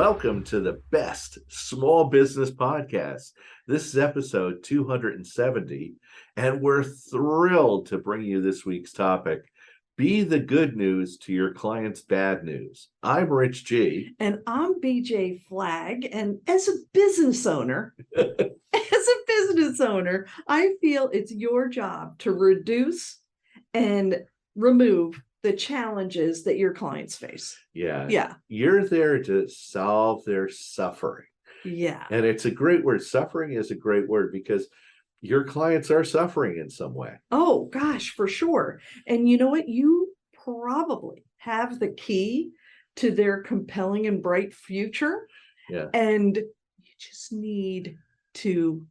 Welcome to the best small business podcast. This is episode 270, and we're thrilled to bring you this week's topic. Be the good news to your client's bad news. I'm Rich G. And I'm BJ Flagg. And as a business owner, I feel it's your job to reduce and remove the challenges that your clients face. Yeah. You're there to solve their suffering. Yeah. And it's a great word. Suffering is a great word because your clients are suffering in some way. Oh, gosh, for sure. And you know what? You probably have the key to their compelling and bright future. Yeah. And you just need to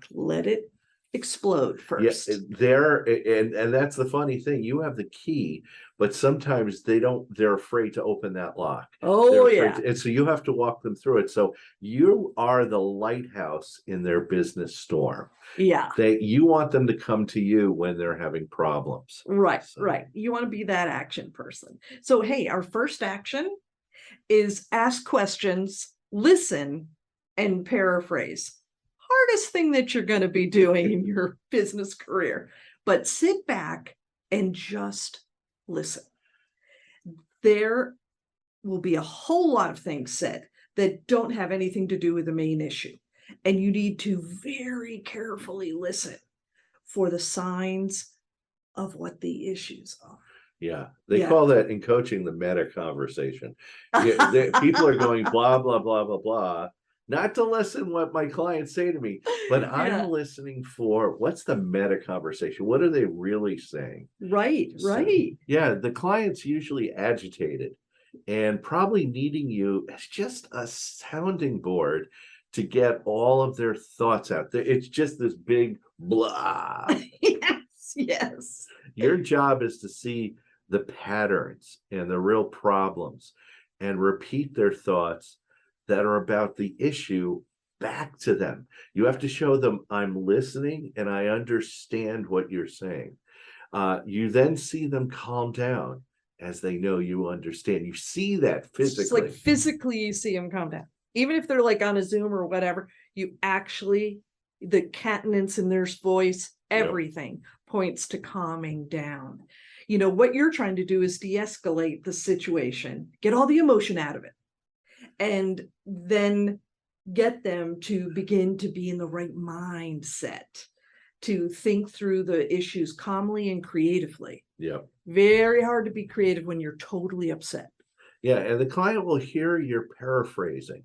let it explode first. And that's the funny thing. You have the key, but sometimes they're afraid to open that lock. And so you have to walk them through it. So you are the lighthouse in their business storm. Yeah. You want them to come to you when they're having problems. Right. You want to be that action person. So, hey, our first action is ask questions, listen, and paraphrase. Hardest thing that you're going to be doing in your business career, but sit back and just listen. There will be a whole lot of things said that don't have anything to do with the main issue. And you need to very carefully listen for the signs of what the issues are. Yeah, they call that in coaching the meta conversation. People are going blah, blah, blah, blah, blah. Not to listen what my clients say to me, but I'm listening for what's the meta conversation? What are they really saying? Right. Yeah, the client's usually agitated and probably needing you as just a sounding board to get all of their thoughts out there. It's just this big blah. Yes. Your job is to see the patterns and the real problems and repeat their thoughts that are about the issue back to them. You have to show them, I'm listening and I understand what you're saying. You then see them calm down as they know you understand. You see that physically. It's like physically you see them calm down. Even if they're like on a Zoom or whatever, you actually, the countenance in their voice, everything points to calming down. You know, what you're trying to do is de-escalate the situation, get all the emotion out of it, and then get them to begin to be in the right mindset to think through the issues calmly and creatively. Yeah. Very hard to be creative when you're totally upset. Yeah, and the client will hear your paraphrasing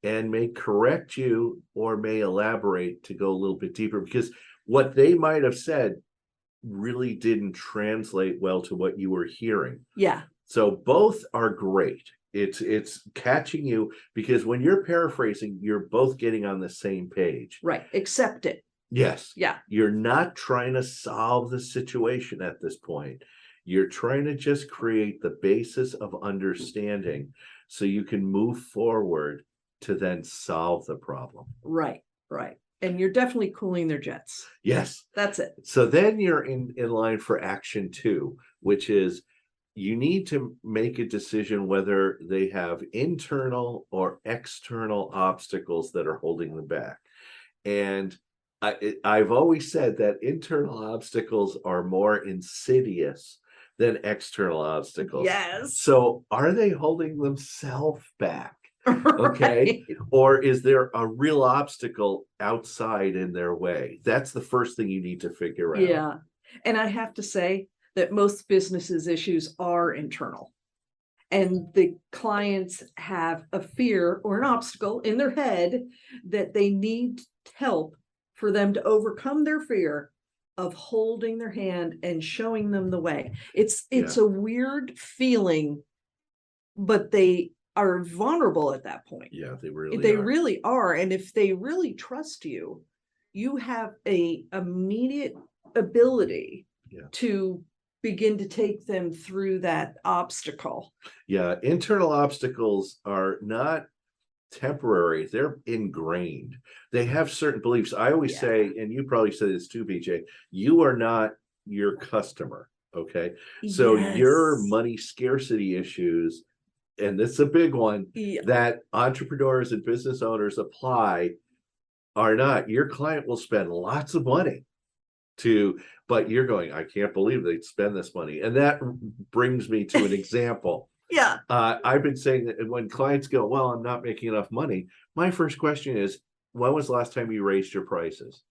and may correct you or may elaborate to go a little bit deeper because what they might have said really didn't translate well to what you were hearing. Yeah. So both are great. It's catching you because when you're paraphrasing, you're both getting on the same page. Right. Accept it. Yes. Yeah. You're not trying to solve the situation at this point. You're trying to just create the basis of understanding so you can move forward to then solve the problem. Right. And you're definitely cooling their jets. Yes. That's it. So then you're in line for action 2, which is you need to make a decision whether they have internal or external obstacles that are holding them back. And I've always said that internal obstacles are more insidious than external obstacles. Yes. So are they holding themselves back? Okay. Or is there a real obstacle outside in their way? That's the first thing you need to figure out. Yeah. And I have to say that most businesses' issues are internal. And the clients have a fear or an obstacle in their head that they need help for them to overcome their fear of holding their hand and showing them the way. It's a weird feeling, but they are vulnerable at that point. Yeah, they really are. And if they really trust you, you have a immediate ability to begin to take them through that obstacle. Yeah, internal obstacles are not temporary, they're ingrained. They have certain beliefs. I always say, and you probably say this too, BJ, you are not your customer. Okay. So your money scarcity issues and this is a big one, Yeah. that entrepreneurs and business owners apply are not. Your client will spend lots of money but you're going, I can't believe they'd spend this money. And that brings me to an example. Yeah. I've been saying that when clients go, well, I'm not making enough money, my first question is, when was the last time you raised your prices?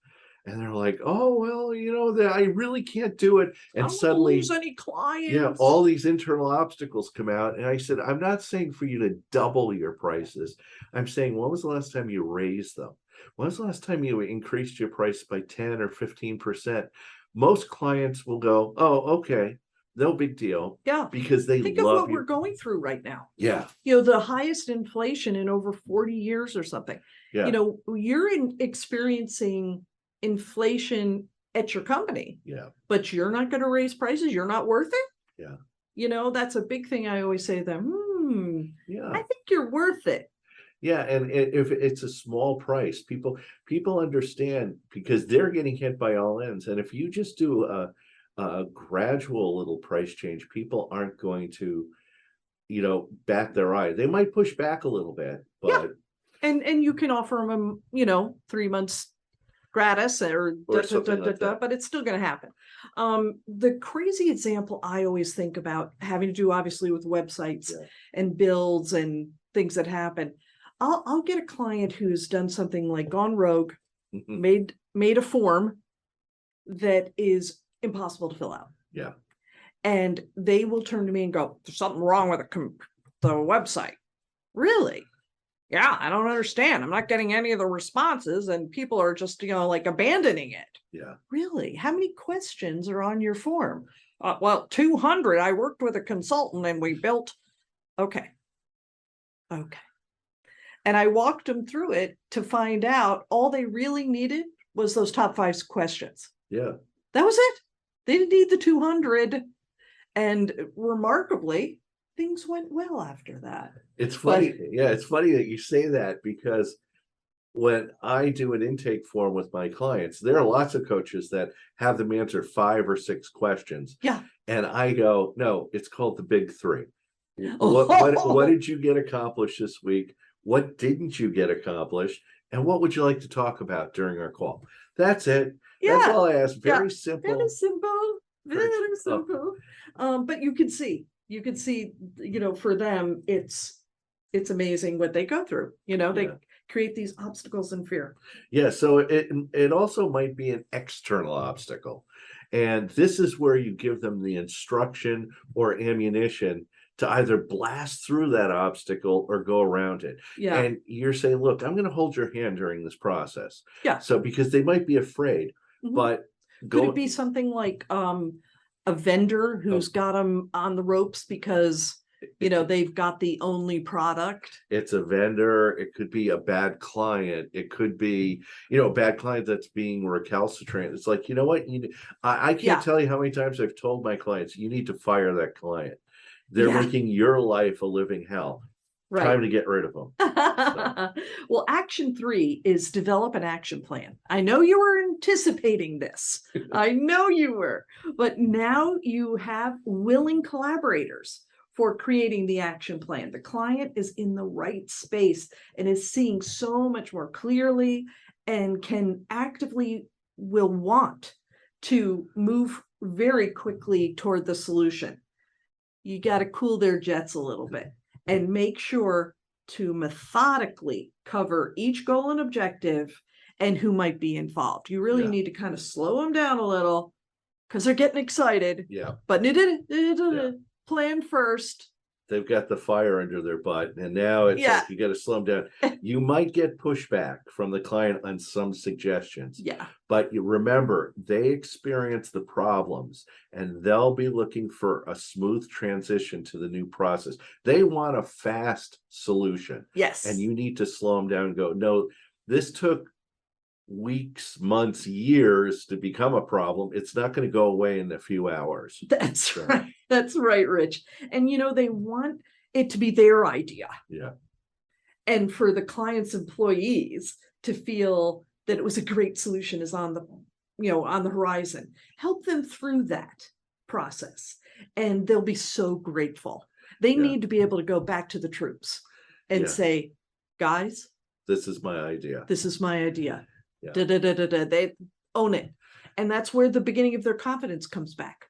And they're like, oh, well, that I really can't do it. I And don't suddenly, lose any clients. yeah, all these internal obstacles come out. And I said, I'm not saying for you to double your prices. I'm saying, when was the last time you raised them? When was the last time you increased your price by 10 or 15%? Most clients will go, oh, okay, no big deal. Yeah. Because they Think of love what you. we're going through right now. Yeah. The highest inflation in over 40 years or something. Yeah. You're experiencing inflation at your company. Yeah. But you're not going to raise prices. You're not worth it. Yeah. That's a big thing I always say to them. Yeah. I think you're worth it. Yeah, and if it's a small price, people understand because they're getting hit by all ends. And if you just do a gradual little price change, people aren't going to, bat their eye. They might push back a little bit, but and you can offer them, 3 months gratis or something like that. but it's still going to happen. The crazy example I always think about, having to do obviously with websites and builds and things that happen. I'll get a client who's done something like gone rogue, made a form that is impossible to fill out. Yeah. And they will turn to me and go, there's something wrong with the website. Really? Yeah, I don't understand. I'm not getting any of the responses and people are just, like abandoning it. Yeah. Really? How many questions are on your form? Well, 200. I worked with a consultant and we built. Okay. And I walked them through it to find out all they really needed was those top 5 questions. Yeah. That was it. They didn't need the 200. And remarkably, things went well after that. It's funny. It's funny that you say that, because when I do an intake form with my clients, there are lots of coaches that have them answer 5 or 6 questions. Yeah. And I go, no, it's called the big 3. What did you get accomplished this week? What didn't you get accomplished? And what would you like to talk about during our call? That's it. Yeah. That's all I ask. Very simple. Very simple. Very simple. But you can see, for them, it's amazing what they go through. They create these obstacles and fear. Yeah. So it also might be an external obstacle. And this is where you give them the instruction or ammunition to either blast through that obstacle or go around it. Yeah. And you're saying, look, I'm going to hold your hand during this process. Yeah. So because they might be afraid, but could it be something like a vendor who's got them on the ropes because they've got the only product? It's a vendor. It could be a bad client. It could be, a bad client that's being recalcitrant. It's like, you know what? I can't tell you how many times I've told my clients, you need to fire that client. They're making your life a living hell. Right. Time to get rid of them. So. Well, action 3 is develop an action plan. I know you were anticipating this. I know you were. But now you have willing collaborators for creating the action plan. The client is in the right space and is seeing so much more clearly and can actively will want to move very quickly toward the solution. You got to cool their jets a little bit and make sure to methodically cover each goal and objective and who might be involved. You really need to kind of slow them down a little because they're getting excited. Yeah. But plan first. They've got the fire under their butt, and now it's like you got to slow them down. You might get pushback from the client on some suggestions. Yeah. But you remember, they experience the problems, and they'll be looking for a smooth transition to the new process. They want a fast solution. Yes. And you need to slow them down and go, no, this took weeks, months, years to become a problem. It's not going to go away in a few hours. That's right. That's right, Rich. And they want it to be their idea. Yeah. And for the client's employees to feel that it was a great solution is on the horizon. Help them through that process. And they'll be so grateful. They Yeah. need to be able to go back to the troops and Yeah. say, guys, This is my idea. this is my idea. Yeah. They own it. And that's where the beginning of their confidence comes back.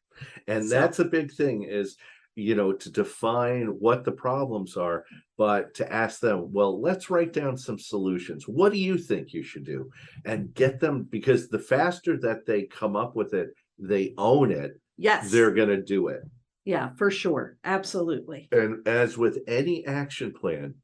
And So- that's a big thing is, to define what the problems are, but to ask them, well, let's write down some solutions. What do you think you should do? And get them, because the faster that they come up with it, they own it, Yes. they're going to do it. Yeah, for sure. Absolutely. And as with any action plan,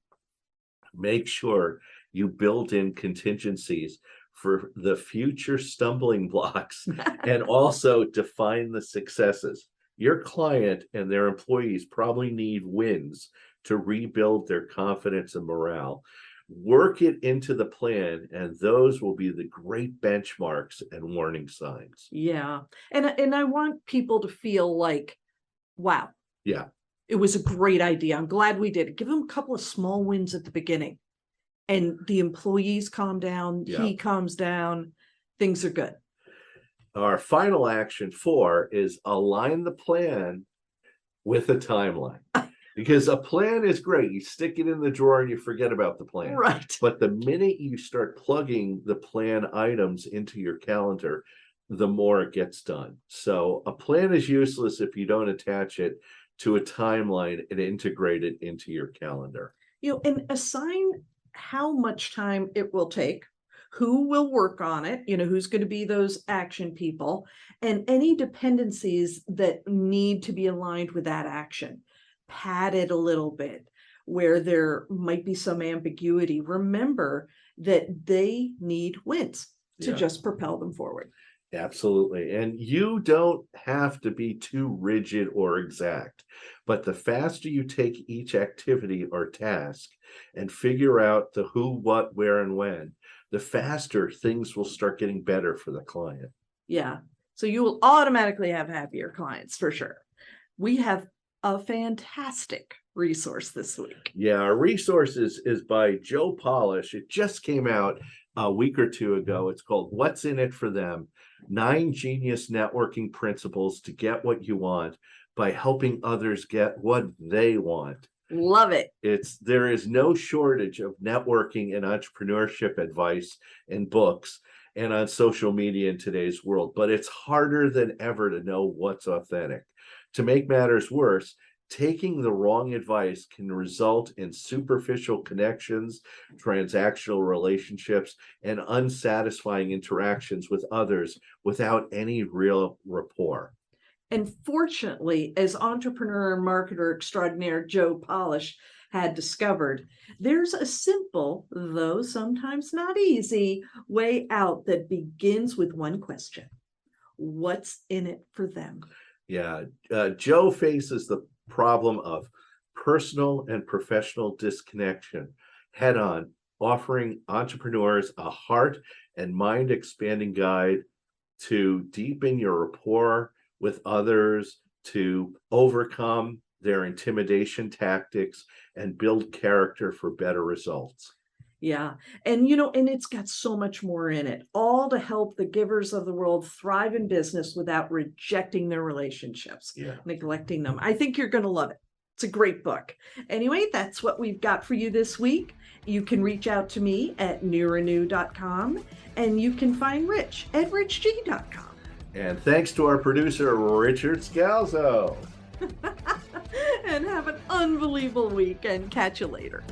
make sure you build in contingencies for the future stumbling blocks and also define the successes. Your client and their employees probably need wins to rebuild their confidence and morale. Work it into the plan, and those will be the great benchmarks and warning signs. Yeah. And I want people to feel like, wow. Yeah. It was a great idea. I'm glad we did it. Give them a couple of small wins at the beginning. And the employees calm down, Yeah. he calms down, things are good. Our final action 4 is align the plan with a timeline. Because a plan is great. You stick it in the drawer and you forget about the plan. Right. But the minute you start plugging the plan items into your calendar, the more it gets done. So a plan is useless if you don't attach it to a timeline and integrate it into your calendar. And assign how much time it will take, who will work on it, who's going to be those action people, and any dependencies that need to be aligned with that action. Pad it a little bit where there might be some ambiguity. Remember that they need wins to just propel them forward. Absolutely. And you don't have to be too rigid or exact, but the faster you take each activity or task and figure out the who, what, where, and when, the faster things will start getting better for the client. Yeah. So you will automatically have happier clients for sure. We have a fantastic resource this week. Yeah, our resource is by Joe Polish. It just came out a week or two ago. It's called What's in It for Them? 9 Genius Networking Principles to Get What You Want by Helping Others Get What They Want. Love it. There is no shortage of networking and entrepreneurship advice in books and on social media in today's world, but it's harder than ever to know what's authentic. To make matters worse, taking the wrong advice can result in superficial connections, transactional relationships, and unsatisfying interactions with others without any real rapport. And fortunately, as entrepreneur and marketer extraordinaire Joe Polish had discovered, there's a simple, though sometimes not easy, way out that begins with one question. What's in it for them? Yeah, Joe faces the problem of personal and professional disconnection head on, offering entrepreneurs a heart and mind expanding guide to deepen your rapport with others, to overcome their intimidation tactics and build character for better results. Yeah. And, and it's got so much more in it, all to help the givers of the world thrive in business without rejecting their relationships, neglecting them. I think you're going to love it. It's a great book. Anyway, that's what we've got for you this week. You can reach out to me at newrenew.com, and you can find Rich at richg.com. And thanks to our producer, Richard Scalzo. And have an unbelievable week, and catch you later.